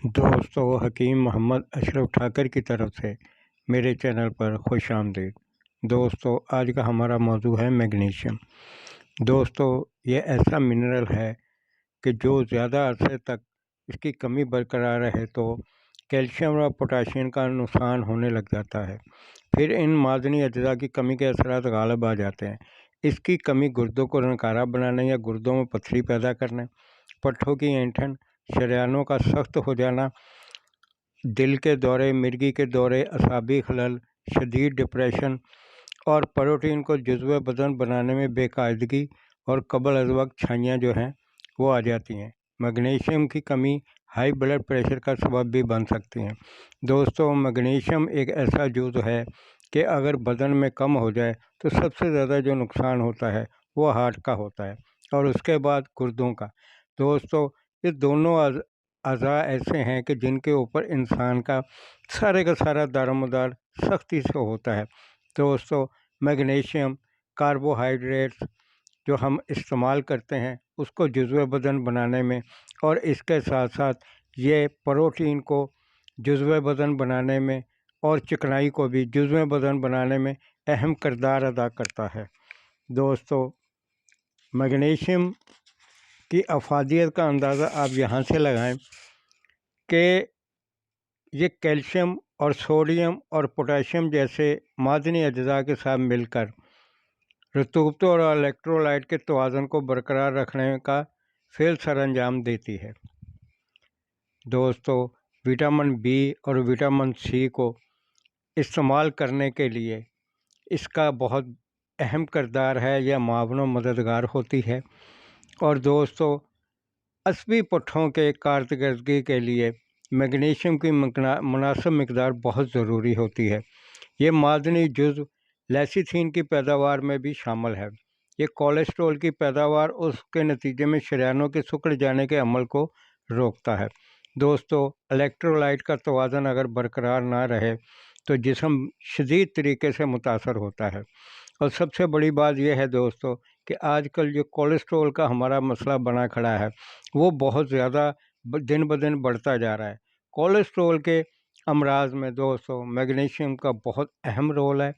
दोस्तों, حکیم محمد اشرف ٹھاکر کی طرف سے میرے چینل پر خوش آمدید۔ دوستوں، آج کا ہمارا موضوع ہے میگنیشیم۔ دوستوں، یہ ایسا منرل ہے کہ جو زیادہ عرصے تک اس کی کمی برقرار رہے تو کیلشیم اور پوٹاشیم کا نقصان ہونے لگ جاتا ہے۔ پھر ان معدنی اجزاء کی کمی کے اثرات غالب آ جاتے ہیں۔ اس کی کمی گردوں کو ناکارہ بنانے یا گردوں میں پتھری پیدا کرنے، پٹھوں کی اینٹھن، شریانوں کا سخت ہو جانا، دل کے دورے، مرگی کے دورے، اعصابی خلل، شدید ڈپریشن اور پروٹین کو جزو بدن بنانے میں بے قاعدگی اور قبل از وقت چھائیاں جو ہیں وہ آ جاتی ہیں۔ میگنیشیم کی کمی ہائی بلڈ پریشر کا سبب بھی بن سکتی ہیں۔ دوستوں، میگنیشیم ایک ایسا جزو ہے کہ اگر بدن میں کم ہو جائے تو سب سے زیادہ جو نقصان ہوتا ہے وہ ہارٹ کا ہوتا ہے اور اس کے بعد گردوں کا۔ دوستوں، یہ دونوں اعضاء ایسے ہیں کہ جن کے اوپر انسان کا سارا دار و مدار سختی سے ہوتا ہے۔ دوستوں، میگنیشیم کاربوہائیڈریٹس جو ہم استعمال کرتے ہیں اس کو جزو بدن بنانے میں، اور اس کے ساتھ ساتھ یہ پروٹین کو جزو بدن بنانے میں اور چکنائی کو بھی جزو بدن بنانے میں اہم کردار ادا کرتا ہے۔ دوستوں، میگنیشیم کی افادیت کا اندازہ آپ یہاں سے لگائیں کہ یہ کیلشیم اور سوڈیم اور پوٹاشیم جیسے معدنی اجزاء کے ساتھ مل کر رطوبت اور الیکٹرولائٹ کے توازن کو برقرار رکھنے کا فعل سر انجام دیتی ہے۔ دوستو، وٹامن بی اور وٹامن سی کو استعمال کرنے کے لیے اس کا بہت اہم کردار ہے، یا معاون و مددگار ہوتی ہے۔ اور دوستو، عصبی پٹھوں کے کارکردگی کے لیے میگنیشیم کی مناسب مقدار بہت ضروری ہوتی ہے۔ یہ معدنی جزو لیسیتھین کی پیداوار میں بھی شامل ہے۔ یہ کولیسٹرول کی پیداوار اور اس کے نتیجے میں شریانوں کے سکڑ جانے کے عمل کو روکتا ہے۔ دوستو، الیکٹرولائٹ کا توازن اگر برقرار نہ رہے تو جسم شدید طریقے سے متاثر ہوتا ہے۔ اور سب سے بڑی بات یہ ہے دوستو کہ آج کل جو کولیسٹرول کا ہمارا مسئلہ بنا کھڑا ہے وہ بہت زیادہ دن بدن بڑھتا جا رہا ہے۔ کولیسٹرول کے امراض میں دوستو میگنیشیم کا بہت اہم رول ہے،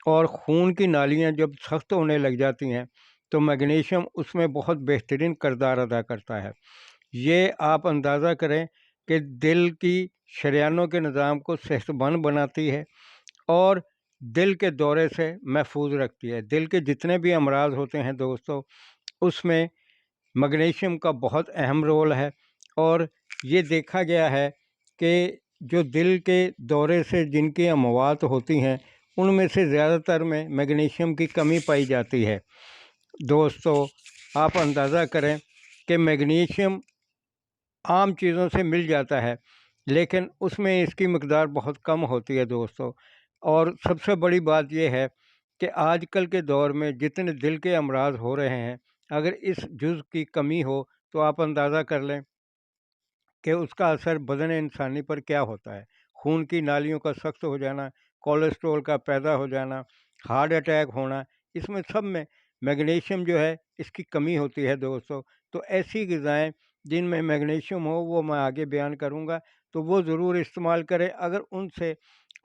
اور خون کی نالیاں جب سخت ہونے لگ جاتی ہیں تو میگنیشیم اس میں بہت بہترین کردار ادا کرتا ہے۔ یہ آپ اندازہ کریں کہ دل کی شریانوں کے نظام کو صحت مند بناتی ہے اور دل کے دورے سے محفوظ رکھتی ہے۔ دل کے جتنے بھی امراض ہوتے ہیں دوستو اس میں میگنیشیم کا بہت اہم رول ہے، اور یہ دیکھا گیا ہے کہ جو دل کے دورے سے جن کی اموات ہوتی ہیں ان میں سے زیادہ تر میں میگنیشیم کی کمی پائی جاتی ہے۔ دوستو، آپ اندازہ کریں کہ میگنیشیم عام چیزوں سے مل جاتا ہے لیکن اس میں اس کی مقدار بہت کم ہوتی ہے دوستو۔ اور سب سے بڑی بات یہ ہے کہ آج کل کے دور میں جتنے دل کے امراض ہو رہے ہیں، اگر اس جز کی کمی ہو تو آپ اندازہ کر لیں کہ اس کا اثر بدن انسانی پر کیا ہوتا ہے۔ خون کی نالیوں کا سخت ہو جانا، کولیسٹرول کا پیدا ہو جانا، ہارٹ اٹیک ہونا، اس میں سب میں میگنیشیم جو ہے اس کی کمی ہوتی ہے دوستو۔ تو ایسی غذائیں جن میں میگنیشیم ہو وہ میں آگے بیان کروں گا، تو وہ ضرور استعمال کریں۔ اگر ان سے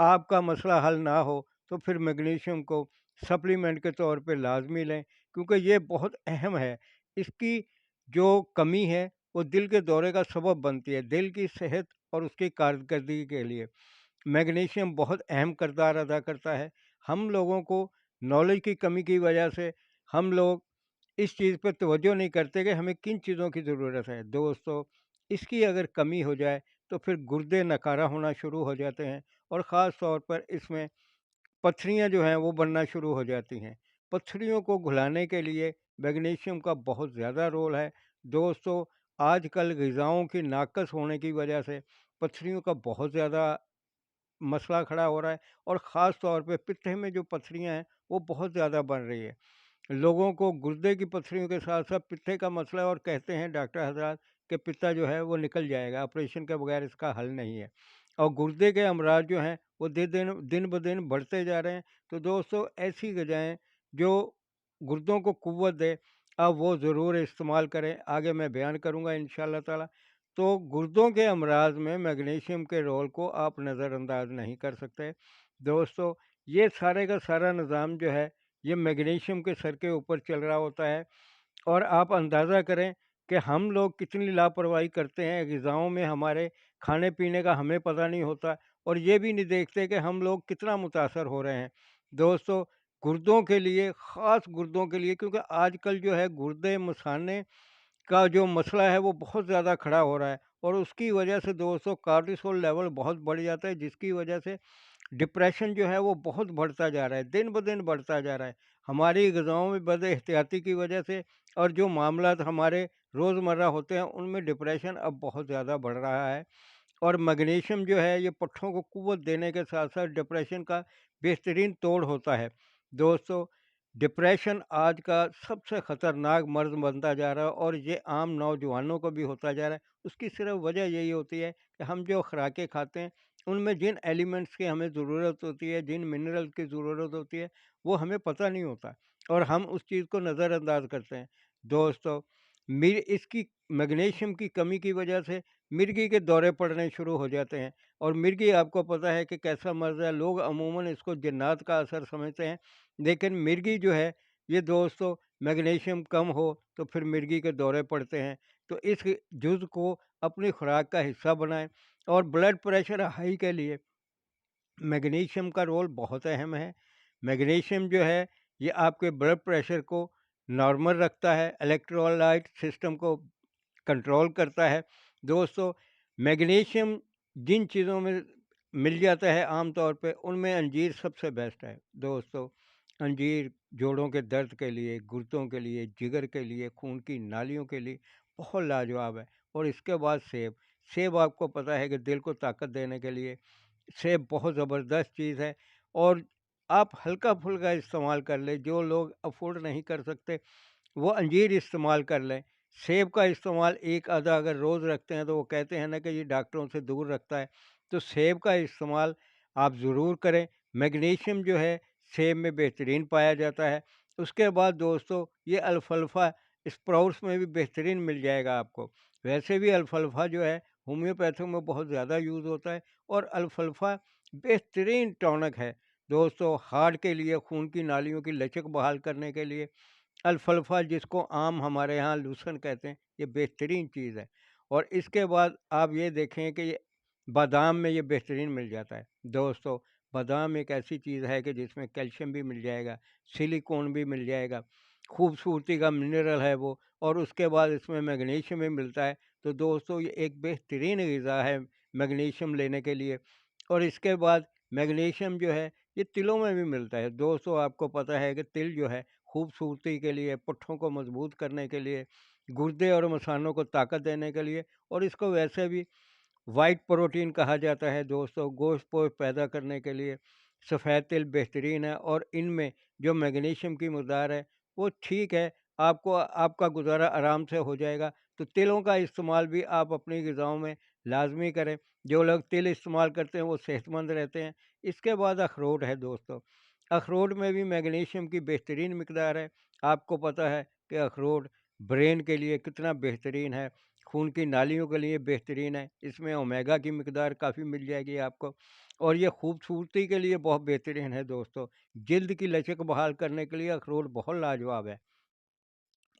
آپ کا مسئلہ حل نہ ہو تو پھر میگنیشیم کو سپلیمنٹ کے طور پہ لازمی لیں، کیونکہ یہ بہت اہم ہے۔ اس کی جو کمی ہے وہ دل کے دورے کا سبب بنتی ہے۔ دل کی صحت اور اس کی کارکردگی کے لیے میگنیشیم بہت اہم کردار ادا کرتا ہے۔ ہم لوگوں کو نالج کی کمی کی وجہ سے ہم لوگ اس چیز پہ توجہ نہیں کرتے کہ ہمیں کن چیزوں کی ضرورت ہے۔ دوستو، اس کی اگر کمی ہو جائے تو پھر گردے ناکارہ ہونا شروع ہو جاتے ہیں، اور خاص طور پر اس میں پتھریاں جو ہیں وہ بننا شروع ہو جاتی ہیں۔ پتھریوں کو گھلانے کے لیے میگنیشیم کا بہت زیادہ رول ہے۔ دوستو، آج کل غذاؤں کی ناقص ہونے کی وجہ سے پتھریوں کا بہت زیادہ مسئلہ کھڑا ہو رہا ہے، اور خاص طور پہ پتھے میں جو پتھریاں ہیں وہ بہت زیادہ بن رہی ہے۔ لوگوں کو گردے کی پتھریوں کے ساتھ ساتھ پتھے کا مسئلہ، اور کہتے ہیں ڈاکٹر حضرات کہ پتا جو ہے وہ نکل جائے گا، آپریشن کے بغیر اس کا حل نہیں ہے۔ اور گردے کے امراض جو ہیں وہ دن بدن بڑھتے جا رہے ہیں۔ تو دوستو، ایسی غذائیں جو گردوں کو قوت دے آپ وہ ضرور استعمال کریں، آگے میں بیان کروں گا انشاءاللہ تعالی۔ तो गुर्दों के अमराज में मैग्नीशियम के रोल को आप नज़रअंदाज नहीं कर सकते दोस्तों। ये सारे का सारा निज़ाम जो है ये मैग्नीशियम के सर के ऊपर चल रहा होता है। और आप अंदाज़ा करें कि हम लोग कितनी लापरवाही करते हैं ग़िज़ाओं में, हमारे खाने पीने का हमें पता नहीं होता और ये भी नहीं देखते कि हम लोग कितना मुतासर हो रहे हैं दोस्तों। गुर्दों के लिए, ख़ास गुर्दों के लिए, क्योंकि आजकल जो है गुर्दे मसाने का जो मसला है वो बहुत ज़्यादा खड़ा हो रहा है और उसकी वजह से दोस्तों कार्टिसोल लेवल बहुत बढ़ जाता है, जिसकी वजह से डिप्रेशन जो है वो बहुत बढ़ता जा रहा है, दिन ब दिन बढ़ता जा रहा है। हमारी ग़िज़ाओं में बदएहतियाती की वजह से और जो मामलात हमारे रोज़मर्रा होते हैं उनमें डिप्रेशन अब बहुत ज़्यादा बढ़ रहा है। और मैग्नीशियम जो है ये पट्ठों को क़ुव्वत देने के साथ साथ डिप्रेशन का बेहतरीन तोड़ होता है दोस्तों। डिप्रेशन आज का सबसे ख़तरनाक मर्ज़ बनता जा रहा है और ये आम नौजवानों को भी होता जा रहा है। उसकी सिर्फ वजह यही होती है कि हम जो खुराकें खाते हैं उनमें जिन एलिमेंट्स की हमें ज़रूरत होती है, जिन मिनरल की ज़रूरत होती है, वो हमें पता नहीं होता और हम उस चीज़ को नज़रअंदाज करते हैं दोस्तों। इसकी मैग्नीशियम की कमी की वजह से मिर्गी के दौरे पड़ने शुरू हो जाते हैं और मिर्गी आपको पता है कि कैसा मर्ज़ है। लोग अमूमन इसको जिन्नात का असर समझते हैं, लेकिन मिर्गी जो है ये दोस्तों मैग्नीशियम कम हो तो फिर मिर्गी के दौरे पड़ते हैं। तो इस जुज़ को अपनी खुराक का हिस्सा बनाएं। और ब्लड प्रेशर हाई के लिए मैग्नीशियम का रोल बहुत अहम है। मैग्नीशियम जो है ये आपके ब्लड प्रेशर को नॉर्मल रखता है, इलेक्ट्रोलाइट सिस्टम को कंट्रोल करता है दोस्तों। मैग्नीशियम जिन चीज़ों में मिल जाता है आम तौर पे उनमें अंजीर सबसे बेस्ट है दोस्तों। अंजीर जोड़ों के दर्द के लिए, गुर्दों के लिए, जिगर के लिए, खून की नालियों के लिए बहुत लाजवाब है। और इसके बाद सेब। सेब आपको पता है कि दिल को ताकत देने के लिए सेब बहुत ज़बरदस्त चीज़ है। और आप हल्का-फुल्का इस्तेमाल कर लें, जो लोग अफ़ोर्ड नहीं कर सकते वो अंजीर इस्तेमाल कर लें। सेब का इस्तेमाल एक आधा अगर रोज़ रखते हैं तो वो कहते हैं ना कि ये डॉक्टरों से दूर रखता है, तो सेब का इस्तेमाल आप ज़रूर करें। मैग्नीशियम जो है सेब में बेहतरीन पाया जाता है। उसके बाद दोस्तों ये अल्फ़ाल्फ़ा स्प्राउट्स में भी बेहतरीन मिल जाएगा आपको। वैसे भी अल्फ़ाल्फ़ा जो है होम्योपैथिक में बहुत ज़्यादा यूज़ होता है और अल्फ़ाल्फ़ा बेहतरीन टॉनिक है दोस्तों हार्ट के लिए, खून की नालियों की लचक बहाल करने के लिए। अल्फ़ाल्फ़ा जिसको आम हमारे यहाँ लूसन कहते हैं, ये बेहतरीन चीज़ है। और इसके बाद आप ये देखें कि ये बादाम में ये बेहतरीन मिल जाता है दोस्तों। बादाम एक ऐसी चीज़ है कि जिसमें कैल्शियम भी मिल जाएगा, सिलिकॉन भी मिल जाएगा, खूबसूरती का मिनरल है वो। और उसके बाद इसमें मैग्नीशियम भी मिलता है। तो दोस्तों ये एक बेहतरीन ग़िज़ा है मैग्नीशियम लेने के लिए। और इसके बाद मैग्नीशियम जो है ये तिलों में भी मिलता है दोस्तों। आपको पता है कि तिल जो है खूबसूरती के लिए, पुट्ठों को मजबूत करने के लिए, गुर्दे और मसानों को ताकत देने के लिए, और इसको वैसे भी वाइट प्रोटीन कहा जाता है दोस्तों, गोश्त पोस्ट पैदा करने के लिए सफ़ेद तिल बेहतरीन है। और इनमें जो मैग्नीशियम की मकदार है वो ठीक है, आपको आपका गुजारा आराम से हो जाएगा। तो तिलों का इस्तेमाल भी आप अपनी ग़िज़ाओं में लाजमी करें। जो लोग तिल इस्तेमाल करते हैं वो सेहतमंद रहते हैं। इसके बाद अखरोट है दोस्तों। अखरोट में भी मैग्नीशियम की बेहतरीन मिकदार है। आपको पता है कि अखरोट ब्रेन के लिए कितना बेहतरीन है, खून की नालियों के लिए बेहतरीन है। इसमें ओमेगा की मिकदार काफ़ी मिल जाएगी आपको। और ये खूबसूरती के लिए बहुत बेहतरीन है दोस्तों। जल्द की लचक बहाल करने के लिए अखरोट बहुत लाजवाब है।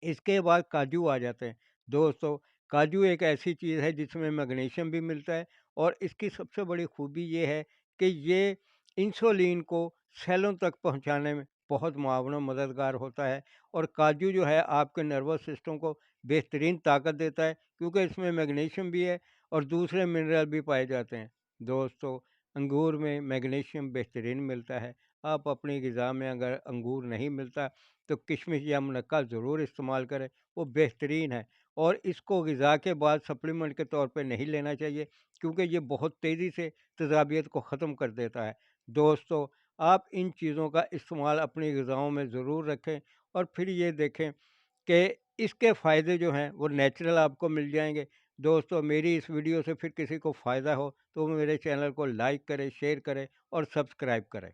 इसके बाद काजू आ जाते हैं दोस्तों। काजू एक ऐसी चीज़ है जिसमें मैग्नीशियम भी मिलता है और इसकी सबसे बड़ी खूबी ये है कि ये इंसुलिन को सेलों तक पहुंचाने में बहुत मुआवना मददगार होता है। और काजू जो है आपके नर्वस सिस्टम को बेहतरीन ताकत देता है, क्योंकि इसमें मैग्नीशियम भी है और दूसरे मिनरल भी पाए जाते हैं दोस्तों। अंगूर में मैग्नीशियम बेहतरीन मिलता है। आप अपनी ग़िज़ा में अगर अंगूर नहीं मिलता तो किशमिश या मुनक्का ज़रूर इस्तेमाल करें, वो बेहतरीन है। और इसको ग़िज़ा के बाद सप्लीमेंट के तौर पे नहीं लेना चाहिए, क्योंकि ये बहुत तेज़ी से तेज़ाबियत को ख़त्म कर देता है दोस्तों। आप इन चीज़ों का इस्तेमाल अपनी ग़िज़ाओं में ज़रूर रखें और फिर ये देखें कि इसके फ़ायदे जो हैं वो नेचुरल आपको मिल जाएंगे दोस्तों। मेरी इस वीडियो से फिर किसी को फ़ायदा हो तो वो मेरे चैनल को लाइक करें, शेयर करें और सब्सक्राइब करें।